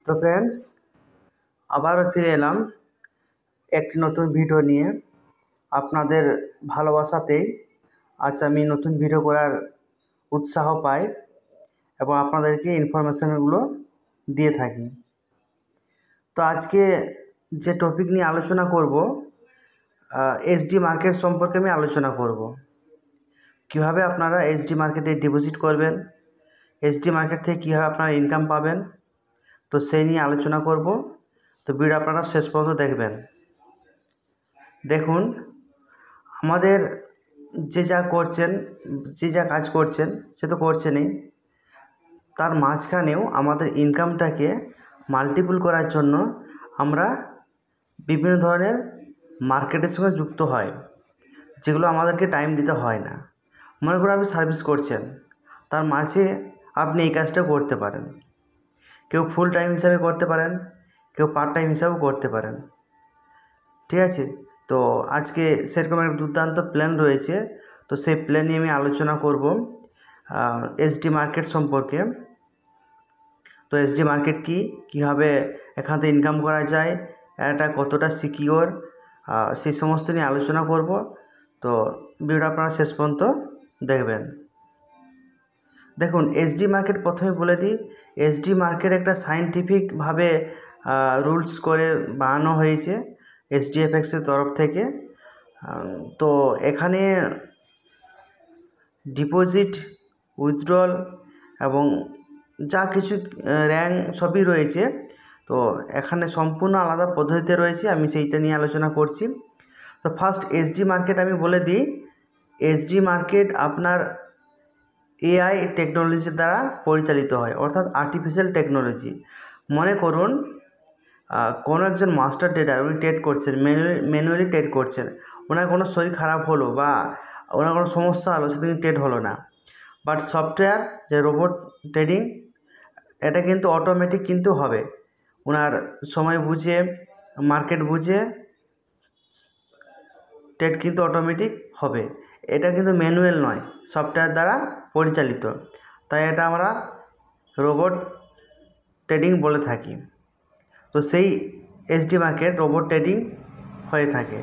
তো ফ্রেন্ডস, আবারও ফিরে এলাম একটি নতুন ভিডিও নিয়ে। আপনাদের ভালোবাসাতেই আজ আমি নতুন ভিডিও করার উৎসাহ পাই এবং আপনাদেরকে ইনফরমেশনগুলো দিয়ে থাকি। তো আজকে যে টপিক নিয়ে আলোচনা করব, এসডি মার্কেট সম্পর্কে আমি আলোচনা করব। কিভাবে আপনারা এসডি মার্কেটে ডিপোজিট করবেন, এসডি মার্কেট থেকে কীভাবে আপনারা ইনকাম পাবেন, তো সেই নিয়ে আলোচনা করব। তো ভিডিও আপনারা শেষ পর্যন্ত দেখবেন। দেখুন, আমাদের যে যা কাজ করছেন সে তো করছেনই, তার মাঝখানেও আমাদের ইনকামটাকে মাল্টিপল করার জন্য আমরা বিভিন্ন ধরনের মার্কেটের সঙ্গে যুক্ত হয়, যেগুলো আমাদেরকে টাইম দিতে হয় না। মনে করুন আপনি সার্ভিস করছেন, তার মাঝে আপনি এই কাজটা করতে পারেন। কেউ ফুল টাইম হিসাবে করতে পারেন, কেউ পার্ট টাইম হিসাবেও করতে পারেন। ঠিক আছে, তো আজকে সেরকম একটা দুর্দান্ত প্ল্যান রয়েছে। তো সেই প্ল্যান নিয়ে আমি আলোচনা করব এসডি মার্কেট সম্পর্কে। তো এসডি মার্কেট কীভাবে এখান থেকে ইনকাম করা যায়, এটা কতটা সিকিওর, সেই সমস্ত নিয়ে আলোচনা করব। তো ভিডিওটা আপনারা শেষ পর্যন্ত দেখবেন। দেখুন, এসডি মার্কেট প্রথমে বলে দিই, এসডি মার্কেট একটা সায়েন্টিফিকভাবে রুলস করে বানানো হয়েছে এসডিএফএক্সের তরফ থেকে। তো এখানে ডিপোজিট, উইথড্রল এবং যা কিছু র্যাঙ্ক সবই রয়েছে। তো এখানে সম্পূর্ণ আলাদা পদ্ধতিতে রয়েছে, আমি সেইটা নিয়ে আলোচনা করছি। তো ফার্স্ট এসডি মার্কেট আমি বলে দিই। এসডি মার্কেট আপনার এআই টেকনোলজির দ্বারা পরিচালিত হয়, অর্থাৎ আর্টিফিশিয়াল টেকনোলজি। মনে করুন কোনো একজন মাস্টার ট্রেডার, উনি ট্রেড করছেন, ম্যানুয়ালি ট্রেড করছেন। ওনার কোনো শরীর খারাপ হলো বা ওনার কোনো সমস্যা হলো, সেদিন ট্রেড হলো না। বাট সফটওয়্যার যে রোবট ট্রেডিং, এটা কিন্তু অটোমেটিক কিন্তু হবে। ওনার সময় বুঝে, মার্কেট বুঝে ট্রেড কিন্তু অটোমেটিক হবে। এটা কিন্তু ম্যানুয়াল নয়, সফটওয়্যার দ্বারা পরিচালিত, তাই এটা আমরা রোবট ট্রেডিং বলে থাকি। তো সেই এসডি মার্কেট রোবট ট্রেডিং হয়ে থাকে।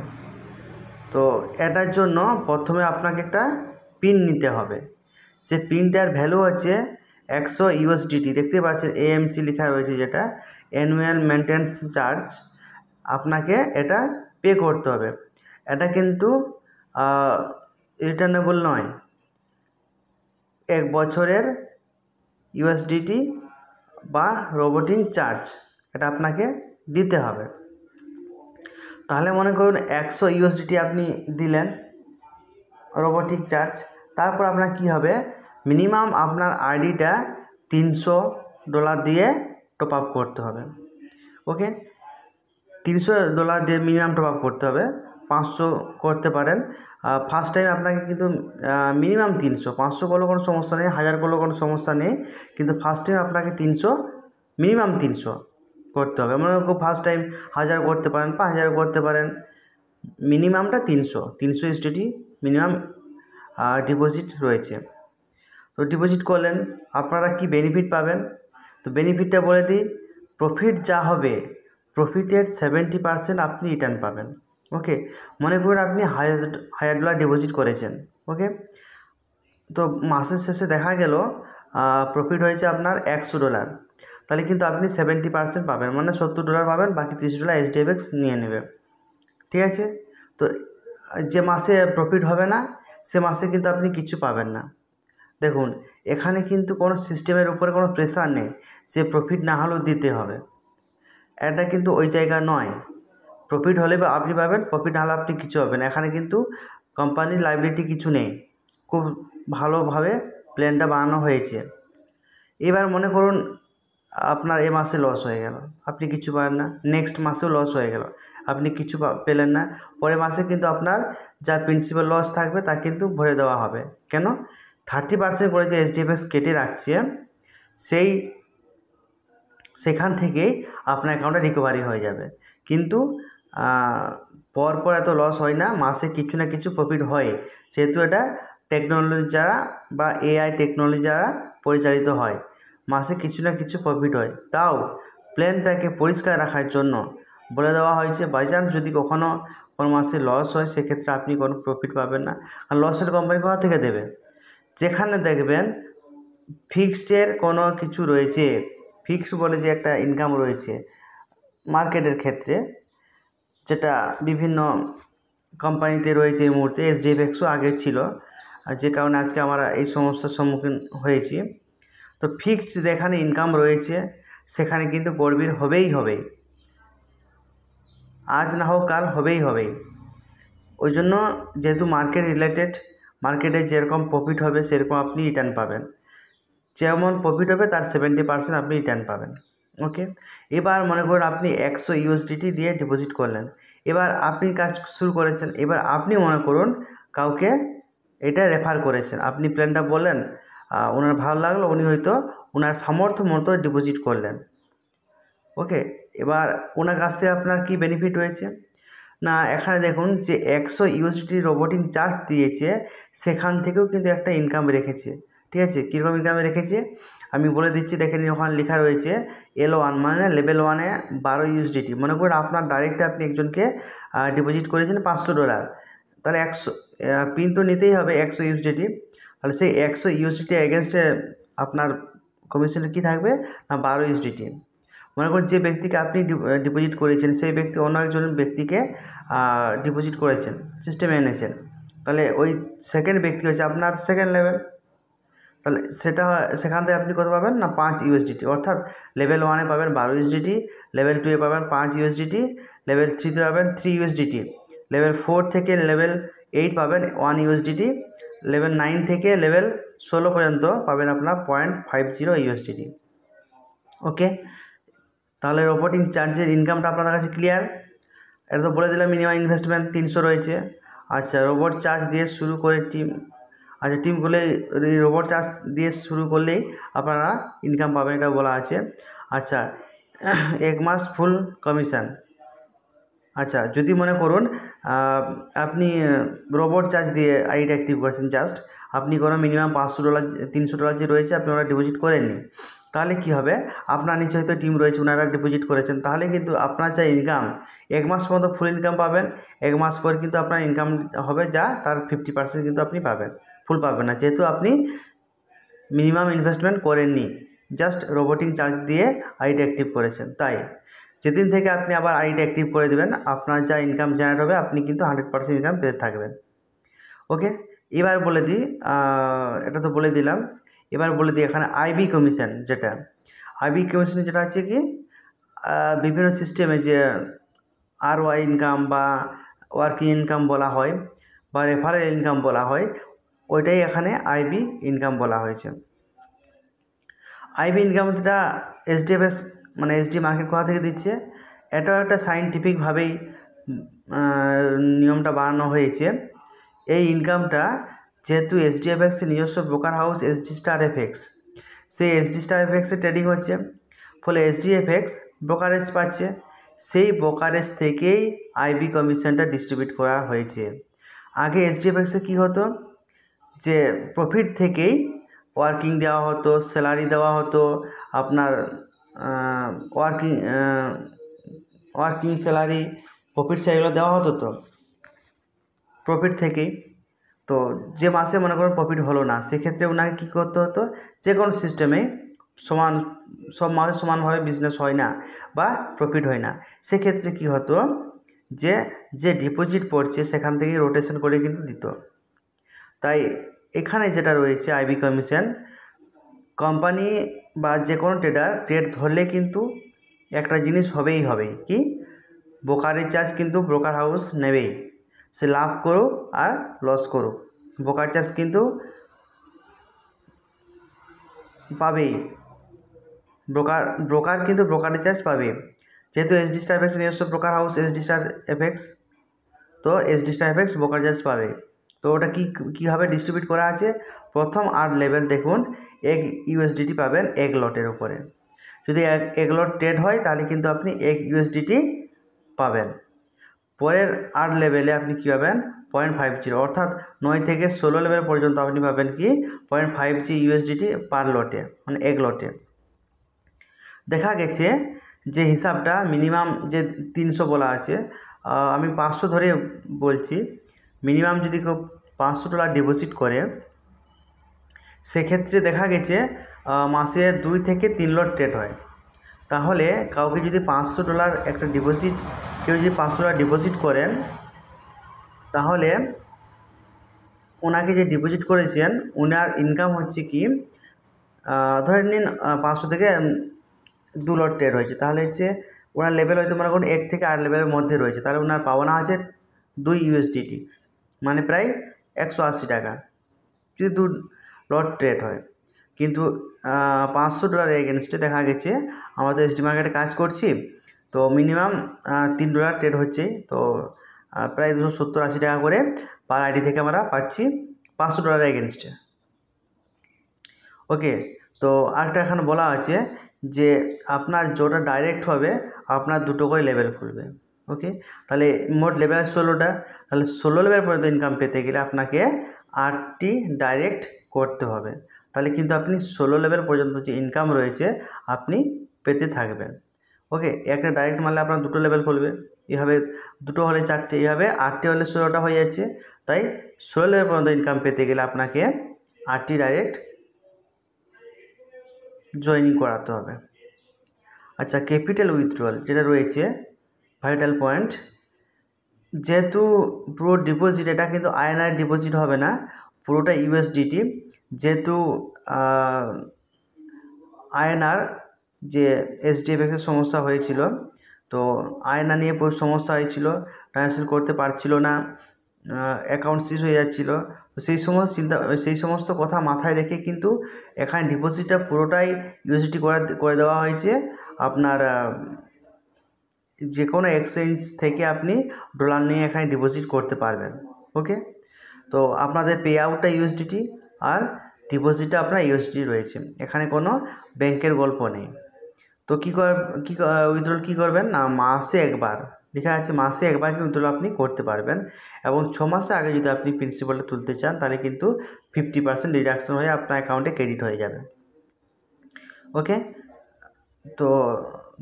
তো এটার জন্য প্রথমে আপনাকে একটা পিন নিতে হবে। যে পিনটার ভ্যালু আছে 100 ইউএসডিটি, দেখতে পাচ্ছেন এএমসি লেখা রয়েছে, যেটা অ্যানুয়াল মেনটেন্স চার্জ। আপনাকে এটা পে করতে হবে। এটা কিন্তু রিটার্নেবল নয়। 1 বছরের ইউএসডিটি বা রোবোটিং চার্জ এটা আপনাকে দিতে হবে। তাহলে মনে করুন 100 ইউএসডিটি আপনি দিলেন রোবোটিক চার্জ। তারপর আপনার কি হবে, মিনিমাম আপনার আইডিটা $300 দিয়ে টপ আপ করতে হবে। ওকে, $300 দিয়ে মিনিমাম টপ আপ করতে হবে। 500 করতে পারেন। ফার্স্ট টাইম আপনাকে কিন্তু মিনিমাম 300, 500 করলেও কোনো সমস্যা নেই, 1000 করলেও কোনো সমস্যা নেই, কিন্তু ফার্স্ট টাইম আপনাকে 300, মিনিমাম 300 করতে হবে। মনে করুন ফার্স্ট টাইম 1000 করতে পারেন, 5000 করতে পারেন, মিনিমামটা 300 ইউএসডিটি মিনিমাম ডিপোজিট রয়েছে। তো ডিপোজিট করলেন, আপনারা কি বেনিফিট পাবেন? তো বেনিফিটটা বলে দিই, প্রফিট যা হবে, প্রফিটের 70% আপনি রিটার্ন পাবেন। ওকে, মনে করুন আপনি $1000 ডিপোজিট করেছেন। ওকে, তো মাসের শেষে দেখা গেল প্রফিট হয়েছে আপনার $100, তাহলে কিন্তু আপনি 70% পাবেন, মানে $70 পাবেন, বাকি $30 এসডিএফএক্স নিয়ে নেবে। ঠিক আছে, তো যে মাসে প্রফিট হবে না সে মাসে কিন্তু আপনি কিছু পাবেন না। দেখুন, এখানে কিন্তু কোনো সিস্টেমের উপরে কোনো প্রেশার নেই যে প্রফিট না হলেও দিতে হবে। এটা কিন্তু ওই জায়গা নয়। প্রফিট হলে বা আপনি পাবেন, প্রফিট না হলে আপনি কিছু পাবেন। এখানে কিন্তু কোম্পানির লাইবিলিটি কিছু নেই। খুব ভালোভাবে প্ল্যানটা বানানো হয়েছে। এবার মনে করুন আপনার এ মাসে লস হয়ে গেল, আপনি কিছু পাবেন না। নেক্সট মাসেও লস হয়ে গেল, আপনি কিছু পেলেন না। পরের মাসে কিন্তু আপনার যা প্রিন্সিপাল লস থাকবে তা কিন্তু ভরে দেওয়া হবে। কেন? 30% করে যে এসডিএফএক্স কেটে রাখছে, সেখান থেকেই আপনার অ্যাকাউন্টে রিকভারি হয়ে যাবে। কিন্তু পরপর এত লস হয় না, মাসে কিছু না কিছু প্রফিট হয়, যেহেতু এটা টেকনোলজি দ্বারা বা এআই টেকনোলজি দ্বারা পরিচালিত হয়। মাসে কিছু না কিছু প্রফিট হয়, তাও প্ল্যানটাকে পরিষ্কার রাখার জন্য বলে দেওয়া হয়েছে। বাই চান্স যদি কখনও কোনো মাসে লস হয় সেক্ষেত্রে আপনি কোনো প্রফিট পাবেন না, আর লসের কোম্পানি কোথা থেকে দেবে? যেখানে দেখবেন ফিক্সডের কোনো কিছু রয়েছে, ফিক্সড বলে যে একটা ইনকাম রয়েছে মার্কেটের ক্ষেত্রে, যেটা বিভিন্ন কোম্পানিতে রয়েছে এই মুহূর্তে, HDFXও আগে ছিল, আর যে কারণে আজকে আমরা এই সমস্যার সম্মুখীন হয়েছি। তো ফিক্সড যেখানে ইনকাম রয়েছে সেখানে কিন্তু গর্বির হবেই হবে, আজ না হোক কাল হবেই হবে। ওই জন্য যেহেতু মার্কেট রিলেটেড, মার্কেটে যেরকম প্রফিট হবে সেরকম আপনি রিটার্ন পাবেন, যেমন প্রফিট হবে তার 70% আপনি রিটার্ন পাবেন। ওকে, এবার মনে করুন আপনি 100 USDT দিয়ে ডিপোজিট করলেন, এবার আপনি কাজ শুরু করেছেন, এবার আপনি মনে করুন কাউকে এটা রেফার করেছেন, আপনি প্ল্যানটা বললেন, ওনার ভালো লাগলো, উনি হয়তো ওনার সামর্থ্য মতো ডিপোজিট করলেন। ওকে, এবার ওনার কাছ থেকে আপনার কী বেনিফিট হয়েছে না, এখানে দেখুন যে 100 USDT রোবোটিং চার্জ দিয়েছে, সেখান থেকেও কিন্তু একটা ইনকাম রেখেছে। ঠিক আছে, কীরকম ইনকামে রেখেছে আমি বলে দিচ্ছি, দেখে নিন। ওখানে লেখা রয়েছে L1 মানে লেভেল 1-এ 12 USDT। মনে করুন আপনার ডাইরেক্ট আপনি একজনকে ডিপোজিট করেছেন $500, তাহলে 100 পিন তো নিতেই হবে 100 USDT, তাহলে সেই 100 USDT এগেনস্টে আপনার কমিশনে কী থাকবে না 12 USDT। মনে করুন যে ব্যক্তিকে আপনি ডিপোজিট করেছেন সেই ব্যক্তি অন্য একজন ব্যক্তিকে ডিপোজিট করেছেন, সিস্টেমে এনেছেন, তাহলে ওই সেকেন্ড ব্যক্তি হচ্ছে আপনার সেকেন্ড লেভেল, তাহলে সেখান থেকে আপনি কত পাবেন না 5 USDT, অর্থাৎ লেভেল 1-এ পাবেন 12 USDT, লেভেল 2-এ পাবেন 5 USDT, লেভেল 3-তে পাবেন 3 USDT, লেভেল 4 থেকে লেভেল 8 পাবেন 1 USDT, লেভেল 9 থেকে লেভেল 16 পর্যন্ত পাবেন আপনার 0.50 USDT। ওকে, তাহলে রোবোটিং চার্জের ইনকামটা আপনাদের কাছে ক্লিয়ার। এটা তো বলে দিলাম মিনিমাম ইনভেস্টমেন্ট 300 রয়েছে। আচ্ছা, রোবট চার্জ দিয়ে শুরু করে টিম করলে রোবট চার্জ দিয়ে শুরু করলেই আপনারা ইনকাম পাবেন, এটা বলা আছে। আচ্ছা, 1 মাস ফুল কমিশন। আচ্ছা, যদি মনে করুন আপনি রোবট চার্জ দিয়ে আইডি অ্যাক্টিভ করেছেন, জাস্ট আপনি কোনো মিনিমাম $500 $300 যে রয়েছে আপনি ওরা ডিপোজিট করেননি, তাহলে কি হবে, আপনার নিচে হয়তো টিম রয়েছে ওনারা ডিপোজিট করেছেন, তাহলে কিন্তু আপনার যা ইনকাম 1 মাস পর্যন্ত ফুল ইনকাম পাবেন, 1 মাস পর কিন্তু আপনার ইনকাম হবে যা তার 50% কিন্তু আপনি পাবেন, ফুল পাবেন না, যেহেতু আপনি মিনিমাম ইনভেস্টমেন্ট করেননি, জাস্ট রোবোটিং চার্জ দিয়ে আইডি অ্যাক্টিভ করেছেন। তাই যেদিন থেকে আপনি আবার আইডি অ্যাক্টিভ করে দেবেন আপনার যা ইনকাম জেনারেট হবে আপনি কিন্তু 100% ইনকাম পেতে থাকবেন। ওকে, এবার বলে দিই, এটা তো বলে দিলাম, এবার বলে দিই এখানে আইবি কমিশন, যেটা আইবি কমিশন যেটা হচ্ছে কি বিভিন্ন সিস্টেমে যে ROI ইনকাম বা ওয়ার্কিং ইনকাম বলা হয় বা রেফারেল ইনকাম বলা হয়, ওইটাই এখানে আইবি ইনকাম বলা হয়েছে। আইবি ইনকাম যেটা HDFS মানে SD মার্কেট কোথা থেকে দিচ্ছে, এটাও একটা সায়েন্টিফিকভাবেই নিয়মটা বানানো হয়েছে। এই ইনকামটা যেহেতু HDFX নিজস্ব broker house SD Star FX, সেই SD Star FX-এ ট্রেডিং হচ্ছে, ফলে HDFX ব্রোকারেজ পাচ্ছে, সেই ব্রোকারেজ থেকেই আইবি কমিশনটা ডিস্ট্রিবিউট করা হয়েছে। আগে HDFX-এ কী হতো যে প্রফিট থেকেই ওয়ার্কিং দেওয়া হতো, স্যালারি দেওয়া হতো, আপনার ওয়ার্কিং স্যালারি, প্রফিট সেগুলো দেওয়া হতো, তো প্রফিট থেকেই। তো যে মাসে মনে করুন প্রফিট হলো না, সেক্ষেত্রে ওনাকে কী করতে হতো, যে কোনো সিস্টেমে সব মাসে সমানভাবে বিজনেস হয় না বা প্রফিট হয় না, সেক্ষেত্রে কী হতো যে ডিপোজিট পড়ছে সেখান থেকে রোটেশন করে কিন্তু দিত। তাই এখানে যেটা রয়েছে আইবি কমিশন, কোম্পানি বা যে কোনো ট্রেড ধরলে কিন্তু একটা জিনিস হবেই হবে, কি ব্রোকারেজ চার্জ কিন্তু ব্রোকার হাউস নেবেই, সে লাভ করুক আর লস করুক, ব্রোকার চার্জ কিন্তু পাবেই, ব্রোকার কিন্তু ব্রোকারেজ চার্জ পাবে। যেহেতু SD Star FX নিজস্ব broker house SD Star FX, তো SD Star FX broker charge পাবে। তো ওটা কীভাবে ডিস্ট্রিবিউট করা আছে, প্রথম 8 লেভেল দেখুন 1 USDT পাবেন 1 লটের উপরে, যদি 1 লট ট্রেড হয় তাহলে কিন্তু আপনি 1 USDT পাবেন। পরের 8 লেভেলে আপনি কী পাবেন 0.50, অর্থাৎ 9 থেকে 16 লেভেল পর্যন্ত আপনি পাবেন কি 0.50 USDT পার লটে, মানে 1 লটে। দেখা গেছে যে হিসাবটা মিনিমাম যে 300 বলা আছে, আমি 500 ধরে বলছি। মিনিমাম যদি কেউ $500 ডিপোজিট করে, সেক্ষেত্রে দেখা গেছে মাসে 2 থেকে 3 লট ট্রেড হয়। তাহলে কাউকে যদি $500 একটা ডিপোজিট, কেউ যদি $500 ডিপোজিট করেন, তাহলে ওনাকে যে ডিপোজিট করেছেন ওনার ইনকাম হচ্ছে কি, ধরে নিন 500 থেকে 2 লট ট্রেড হয়েছে, তাহলে হচ্ছে ওনার লেভেল হয়তো মনে করুন 1 থেকে 8 লেভেলের মধ্যে রয়েছে, তাহলে ওনার পাওনা আছে 2 USDT, মানে প্রায় 180 টাকা যদি 2 লট ট্রেড হয়। কিন্তু $500 এগেনস্টে দেখা গেছে আমাদের এসডি মার্কেটে কাজ করছি, তো মিনিমাম $3 ট্রেড হচ্ছে, তো প্রায় 270-80 টাকা করে পার আইডি থেকে আমরা পাচ্ছি $500 এগেনস্টে। ওকে, তো আরেকটা এখানে বলা আছে যে আপনার যেটা ডাইরেক্ট হবে আপনার 2টো করে লেভেল খুলবে। ওকে, তাহলে মোট লেভেল 16টা, তাহলে 16 লেভেল পর্যন্ত ইনকাম পেতে গেলে আপনাকে 8টি ডাইরেক্ট করতে হবে, তাহলে কিন্তু আপনি 16 লেভেল পর্যন্ত যে ইনকাম রয়েছে আপনি পেতে থাকবেন। ওকে, একটা ডাইরেক্ট মারলে আপনার 2টো লেভেল খুলবে, এভাবে 2টো হলে 4টে, এভাবে 8টে হলে 16টা হয়ে যাচ্ছে। তাই 16 লেভেল পর্যন্ত ইনকাম পেতে গেলে আপনাকে 8টি ডাইরেক্ট জয়েনিং করাতে হবে। আচ্ছা, ক্যাপিটাল উইথড্রল যেটা রয়েছে ভাইটাল পয়েন্ট, যেহেতু পুরো ডিপোজিট এটা কিন্তু INR ডিপোজিট হবে না, পুরোটা USDT, যেহেতু INR যে SDFX সমস্যা হয়েছিল, তো INR নিয়ে সমস্যা হয়েছিল, ট্রান্সফার করতে পারছিল না, অ্যাকাউন্ট সিজ হয়ে যাচ্ছিল, তো সেই সমস্ত কথা মাথায় রেখে কিন্তু এখানে ডিপোজিটটা পুরোটাই USDT করে দেওয়া হয়েছে। আপনার যে কোনো এক্সচেঞ্জ থেকে আপনি ডলার নিয়ে এখানে ডিপোজিট করতে পারবেন। ওকে, তো আপনাদের পে আউটটা USDT আর ডিপোজিটটা আপনার USDT রয়েছে, এখানে কোনো ব্যাংকের গল্প নেই। তো উইথড্রল কী করবেন না, মাসে একবার, লেখা আছে মাসে একবার কি উইথড্রল আপনি করতে পারবেন, এবং 6 মাসে আগে যদি আপনি প্রিন্সিপালটা তুলতে চান তাহলে কিন্তু 50% ডিডাকশন হয়ে আপনার অ্যাকাউন্টে ক্রেডিট হয়ে যাবে। ওকে, তো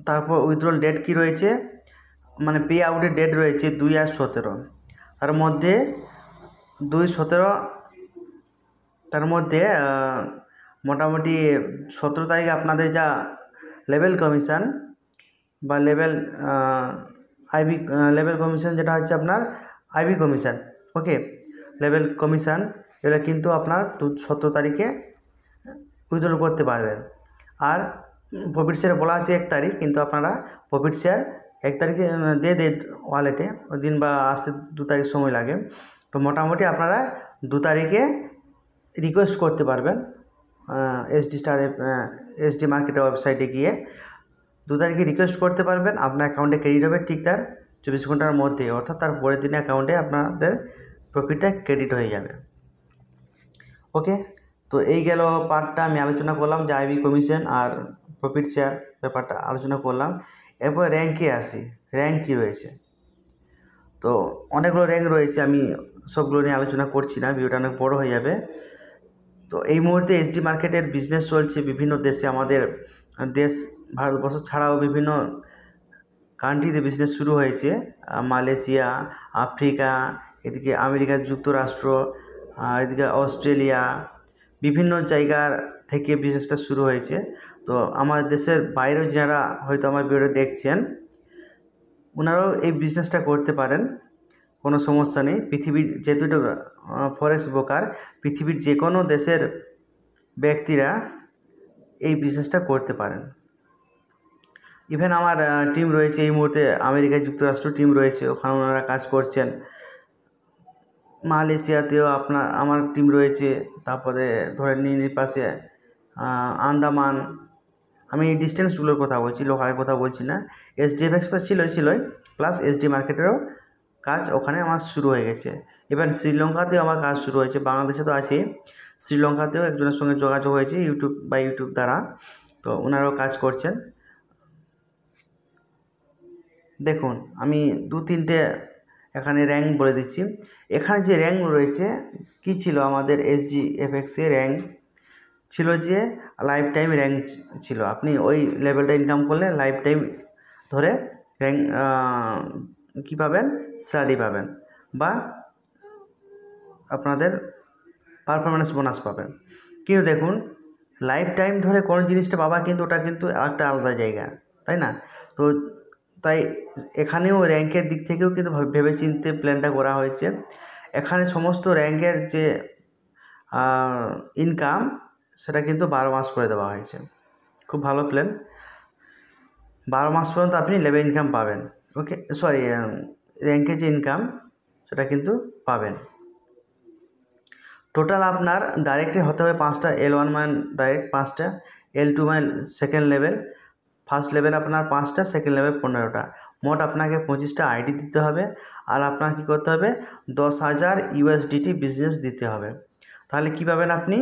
তারপর উইথড্রল ডেট কি রয়েছে, মানে পে আউটের ডেট রয়েছে 2 আর 17, তার মধ্যে 2/17, তার মধ্যে মোটামুটি 17 তারিখে আপনাদের যা লেভেল কমিশন বা লেভেল কমিশন যেটা হচ্ছে আপনার IB কমিশন, ওকে, লেভেল কমিশন, এটা কিন্তু আপনার 17 তারিখে উইথড্রল করতে পারবেন। আর প্রফিট শেয়ার বলা আছে 1 তারিখ, কিন্তু আপনারা প্রফিট শেয়ার 1 তারিখে দিয়ে দেন ওয়ালেটে, ওই দিন বা আসতে 2 তারিখ সময় লাগে, তো মোটামুটি আপনারা 2 তারিখে রিকোয়েস্ট করতে পারবেন এসডি মার্কেটের ওয়েবসাইটে গিয়ে 2 তারিখে রিকোয়েস্ট করতে পারবেন, আপনার অ্যাকাউন্টে ক্রেডিট হবে ঠিক তার 24 ঘন্টার মধ্যে, অর্থাৎ তার পরের দিনে অ্যাকাউন্টে আপনাদের প্রফিটটা ক্রেডিট হয়ে যাবে। ওকে, তো এই গেল পার্টটা আমি আলোচনা করলাম যে IB কমিশন আর প্রফিট শেয়ার ব্যাপারটা আলোচনা করলাম। এরপর র্যাঙ্কে আসি, র্যাঙ্ক কী রয়েছে, তো অনেকগুলো র্যাঙ্ক রয়েছে, আমি সবগুলো নিয়ে আলোচনা করছি না, ভিডিওটা অনেক বড় হয়ে যাবে। তো এই মুহূর্তে এসডি মার্কেটের বিজনেস চলছে বিভিন্ন দেশে, আমাদের দেশ ভারতবর্ষ ছাড়াও বিভিন্ন কান্ট্রিতে বিজনেস শুরু হয়েছে, মালয়েশিয়া, আফ্রিকা, এদিকে আমেরিকা যুক্তরাষ্ট্র, এদিকে অস্ট্রেলিয়া, বিভিন্ন জায়গার থেকে বিজনেসটা শুরু হয়েছে। তো আমাদের দেশের বাইরেও যারা হয়তো আমার ভিডিও দেখছেন, ওনারাও এই বিজনেসটা করতে পারেন, কোনো সমস্যা নেই। পৃথিবীর যেহেতু ফরেক্স ব্রোকার, পৃথিবীর যে কোনো দেশের ব্যক্তিরা এই বিজনেসটা করতে পারেন। ইভেন আমার টিম রয়েছে এই মুহূর্তে আমেরিকা যুক্তরাষ্ট্র টিম রয়েছে, ওখানে ওনারা কাজ করছেন। মালয়েশিয়াতেও আমার টিম রয়েছে, তারপরে ধরে নিন পাশে আন্দামান, আমি ডিস্টেন্সগুলোর কথা বলছি, লোকালের কথা বলছি না। SDFX তো ছিলই, প্লাস এসডি মার্কেটেরও কাজ ওখানে আমার শুরু হয়ে গেছে। এবার শ্রীলঙ্কাতেও আমার কাজ শুরু হয়েছে, বাংলাদেশে তো আছেই, শ্রীলঙ্কাতেও একজনের সঙ্গে যোগাযোগ হয়েছে ইউটিউব দ্বারা, তো ওনারাও কাজ করছেন। দেখুন, আমি 2-3টে এখানে র্যাঙ্ক বলে দিচ্ছি। এখানে যে র্যাঙ্ক রয়েছে কি ছিল, আমাদের SDFX-এ র্যাঙ্ক ছিল যে লাইফ টাইম র্যাঙ্ক ছিল, আপনি ওই লেভেলটা ইনকাম করলে লাইফ টাইম ধরে র্যাঙ্ক কী পাবেন, স্যালারি পাবেন বা আপনাদের পারফরমেন্স বোনাস পাবেন। কিন্তু দেখুন লাইফ টাইম ধরে কোনো জিনিসটা পাবা কিন্তু ওটা কিন্তু একটা আলাদা জায়গা, তাই না? তো তাই এখানেও র্যাঙ্কের দিক থেকেও কিন্তু ভেবেচিন্তে প্ল্যানটা করা হয়েছে। এখানে সমস্ত র্যাঙ্কের যে ইনকাম সেটা কিন্তু 12 মাস করে দেওয়া হয়েছে। খুব ভালো প্ল্যান, 12 মাস পর্যন্ত আপনি লেভেল ইনকাম পাবেন। ওকে, সরি, র্যাঙ্কের যে ইনকাম সেটা কিন্তু পাবেন। টোটাল আপনার ডাইরেক্টে হতে হবে 5টা, L1 মানে ডাইরেক্ট 5টা, L2 মানে সেকেন্ড লেভেল, ফার্স্ট লেভেল আপনার 5টা, সেকেন্ড লেভেল 15টা, মোট আপনাকে 25টা আইডি দিতে হবে। আর আপনার কী করতে হবে, 10,000 USDT বিজনেস দিতে হবে। তাহলে কী পাবেন আপনি,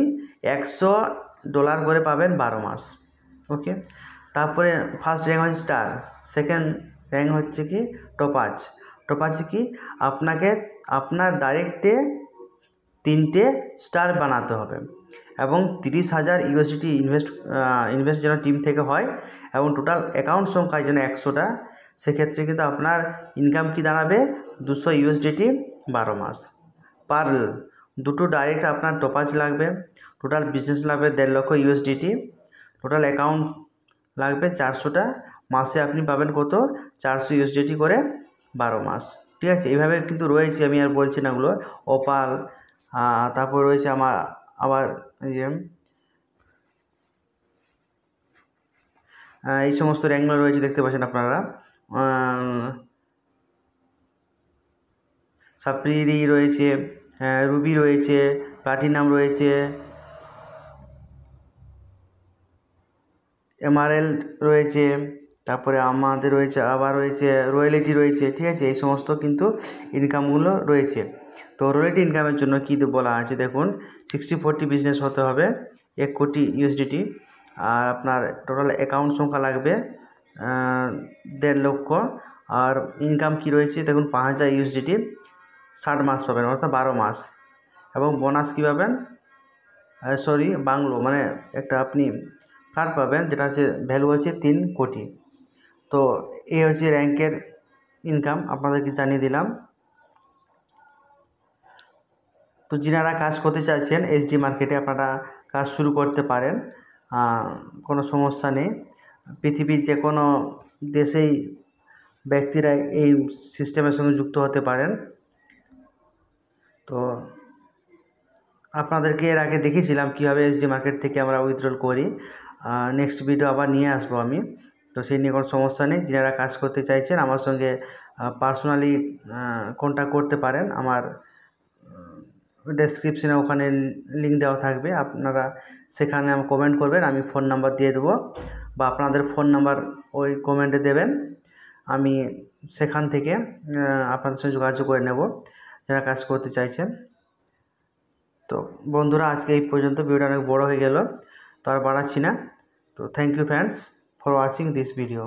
$100 করে পাবেন 12 মাস। ওকে, তারপরে ফার্স্ট র্যাঙ্ক হচ্ছে স্টার, সেকেন্ড র্যাঙ্ক হচ্ছে কি টপাজ। টপাজে কি আপনাকে আপনার ডাইরেক্টে 3টে স্টার বানাতে হবে এবং 30,000 USDT ইনভেস্ট যেন টিম থেকে হয় এবং টোটাল অ্যাকাউন্ট সংখ্যা যেন 100টা। সেক্ষেত্রে কিন্তু আপনার ইনকাম কি দাঁড়াবে, 200 USDT 12 মাস। পার দুটো ডাইরেক্ট আপনার টপাজ লাগবে, টোটাল বিজনেস লাগবে 1.5 লক্ষ USDT, টোটাল অ্যাকাউন্ট লাগবে 400টা। মাসে আপনি পাবেন কত, 400 USDT করে 12 মাস। ঠিক আছে, এইভাবে কিন্তু রয়েছে, আমি আর বলছি না ওগুলো। ওপাল, তারপর রয়েছে আমার আবার এই সমস্ত র্যাঙ্কগুলো রয়েছে, দেখতে পাচ্ছেন আপনারা। সাপ্রিরি রয়েছে, রুবি রয়েছে, প্লাটিনাম রয়েছে, এমারেল্ড রয়েছে, তারপরে আমাদের রয়েছে, আবার রয়েছে রয়্যালিটি রয়েছে। ঠিক আছে, এই সমস্ত কিন্তু ইনকামগুলো রয়েছে। তো রয়্যালিটি ইনকামের জন্য কী বলা আছে দেখুন, 60-40 বিজনেস হতে হবে, 1 কোটি USDT। আর আপনার টোটাল অ্যাকাউন্ট সংখ্যা লাগবে 1.5 লক্ষ। আর ইনকাম কি রয়েছে দেখুন, 5,000 USDT 60 মাস পাবেন, অর্থাৎ 12 মাস। এবং বোনাস কী পাবেন, সরি বাংলো মানে একটা আপনি ফ্ল্যাট পাবেন, যেটা হচ্ছে ভ্যালু হচ্ছে 3 কোটি। তো এই হচ্ছে র্যাঙ্কের ইনকাম, আপনাদেরকে জানিয়ে দিলাম। তো যিনারা কাজ করতে চাইছেন SG মার্কেটে, আপনারা কাজ শুরু করতে পারেন, কোনো সমস্যা নেই। পৃথিবীর যে কোনো দেশেই ব্যক্তিরা এই সিস্টেমের সঙ্গে যুক্ত হতে পারেন। তো আপনাদেরকে এর আগে দেখিয়েছিলাম কীভাবে SG মার্কেট থেকে আমরা উইথড্রল করি। নেক্সট ভিডিও আবার নিয়ে আসবো আমি, তো সেই নিয়ে কোনো সমস্যা নেই। যারা কাজ করতে চাইছেন আমার সঙ্গে পার্সোনালি কন্ট্যাক্ট করতে পারেন, আমার ডেসক্রিপশনে ওখানে লিঙ্ক দেওয়া থাকবে, আপনারা সেখানে কমেন্ট করবেন, আমি ফোন নাম্বার দিয়ে দেবো, বা আপনাদের ফোন নাম্বার ওই কমেন্টে দেবেন, আমি সেখান থেকে আপনাদের সঙ্গে যোগাযোগ করে নেব যারা কাজ করতে চাইছেন। তো বন্ধুরা, আজকে এই পর্যন্ত, ভিডিওটা অনেক বড় হয়ে গেল, তো আর বাড়াচ্ছি না। তো thank you friends for watching this video.